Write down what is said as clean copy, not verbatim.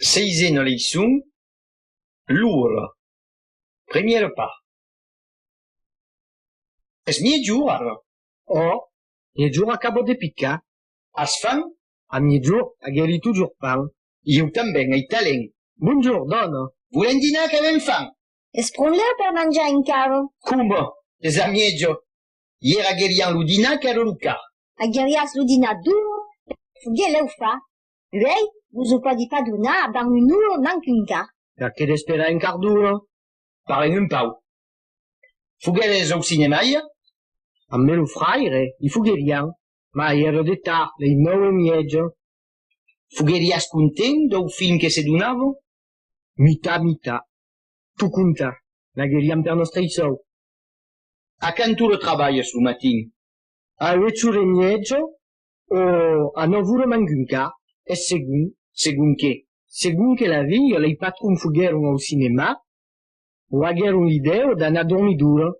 Seizen leissoù, lour. Premier pas. Es mie giur. Oh, e giur a cabo de pica. As fan, A mi giur a geri toujours pan. iu tamben ei talent. Bonjour, dona. Volen dinar che avem fan? Esprunleu per mangiare in caro. Come? Es amieggio. Iera gerian lu dinar che ero luca. A gerias l'udina duro. Fughe leu fa. Uei, vous o pas di pas donar dan un ur manc un car. Perché d'espera in carduro? Paren un pau. Fugeles au cinemaia? A me lo fraire, i fugherian. Ma ero de ta, le 9:30. Fugerias content do film che se donavo? Mita. Tu conta. La gerian per nostre sou. A canto traballas lu matin? A 8:30 o a 9 mangun car. E Segun che? segun che la vie, le patron fugheron au cinema, o agheron l'idea d'anar dormir duro.